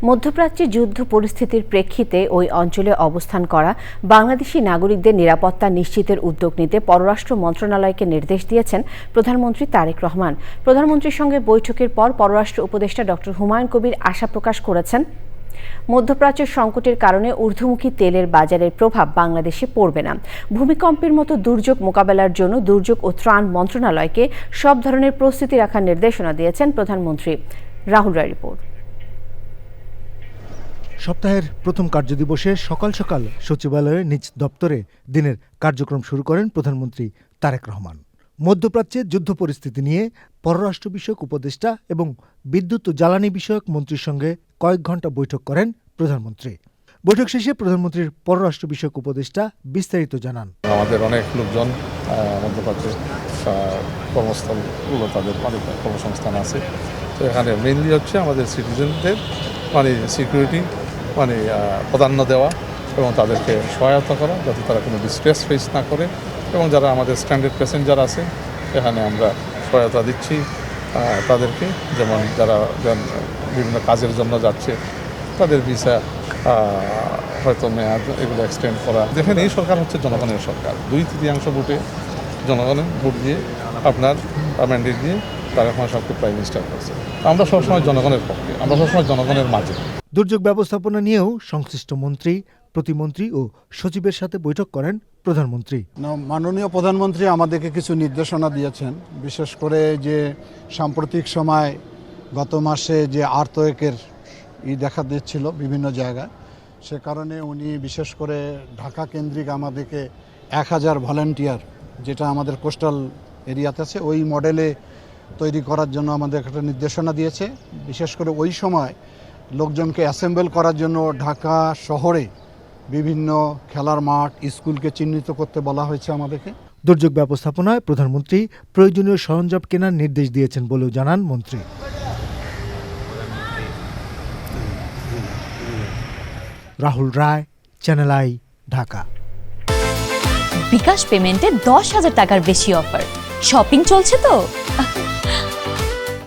মধ্যপ্রাচ্যে যুদ্ধ পরিস্থিতির প্রেক্ষিতে ওই অঞ্চলে অবস্থান করা বাংলাদেশি নাগরিকদের নিরাপত্তা নিশ্চিতের উদ্যোগ নিতে পররাষ্ট্র মন্ত্রণালয়কে নির্দেশ দিয়েছেন প্রধানমন্ত্রী তারেক রহমান। প্রধানমন্ত্রীর সঙ্গে বৈঠকের পর পররাষ্ট্র উপদেষ্টা ডক্টর হুমায়ুন কবির আশা প্রকাশ করেছেন, মধ্যপ্রাচ্যের সংকটের কারণে ঊর্ধ্বমুখী তেলের বাজারের প্রভাব বাংলাদেশে পড়বে না। ভূমিকম্পের মতো দুর্যোগ মোকাবেলার জন্য দুর্যোগ ও ত্রাণ মন্ত্রণালয়কে সব ধরনের প্রস্তুতি রাখার নির্দেশনা দিয়েছেন প্রধানমন্ত্রী। রাহুল রায় রিপোর্ট। সপ্তাহের প্রথম কার্যদিবসে সকাল সকাল সচিবালয়ে নিজ দপ্তরে দিনের কার্যক্রম শুরু করেন প্রধানমন্ত্রী তারেক রহমান। মধ্যপ্রাচ্যে যুদ্ধ পরিস্থিতি নিয়ে পররাষ্ট্র বিষয়ক উপদেষ্টা এবং বিদ্যুৎ ও জ্বালানি বিষয়ক মন্ত্রীর সঙ্গে কয়েক ঘণ্টা বৈঠক করেন প্রধানমন্ত্রী। বৈঠক শেষে প্রধানমন্ত্রীর পররাষ্ট্র বিষয়ক উপদেষ্টা বিস্তারিত জানান, আমাদের অনেক লোকজন মধ্যপ্রাচ্যে কর্মস্থলগুলো তাদের অনেক কর্মসংস্থান আছে, তো এখানে মেইনলি হচ্ছে আমাদের সিটিজেনদের সিকিউরিটি প্রাধান্য দেওয়া এবং তাদেরকে সহায়তা করা যাতে তারা কোনো ডিস্ট্রেস ফেস না করে, এবং যারা আমাদের স্ট্যান্ডার্ড প্যাসেঞ্জার আছে এখানে আমরা সহায়তা দিচ্ছি তাদেরকে, যেমন যারা বিভিন্ন কাজের জন্য যাচ্ছে তাদের ভিসা হয়তো মেয়াদ এগুলো এক্সটেন্ড করা। দেখেন, এই সরকার হচ্ছে জনগণের সরকার। 2/3 ভোটে জনগণের ভোট দিয়ে আপনার ম্যান্ডেট দিয়ে তারা এখন সবকে প্রাইম মিনিস্টার করছে। আমরা সবসময় জনগণের পক্ষে, আমরা সবসময় জনগণের মাঝে। দুর্যোগ ব্যবস্থাপনা নিয়েও সংশ্লিষ্ট মন্ত্রী, প্রতিমন্ত্রী ও সচিবের সাথে বৈঠক করেন প্রধানমন্ত্রী। মাননীয় প্রধানমন্ত্রী আমাদেরকে কিছু নির্দেশনা দিয়েছেন, বিশেষ করে যে সাম্প্রতিক সময় গত মাসে যে আর্থকোয়েকের দেখা দিচ্ছিল বিভিন্ন জায়গায়, সে কারণে উনি বিশেষ করে ঢাকা কেন্দ্রিক আমাদেরকে 1000 ভলান্টিয়ার, যেটা আমাদের কোস্টাল এরিয়াতে আছে, ওই মডেলে তৈরি করার জন্য আমাদের একটা নির্দেশনা দিয়েছে। বিশেষ করে ওই সময় লোকজনকে অ্যাসেম্বল করার জন্য ঢাকা শহরে বিভিন্ন খেলার মাঠ, স্কুলকে চিহ্নিত করতে বলা হয়েছে আমাদেরকে। দুর্যোগ ব্যবস্থাপনায় প্রধানমন্ত্রী প্রয়োজনীয় সরঞ্জাম কেনার নির্দেশ দিয়েছেন বলেও জানান মন্ত্রী। রাহুল রায়, চ্যানেল আই, ঢাকা। বিকাশ পেমেন্টে 10,000 টাকার বেশি অফার। শপিং চলছে তো।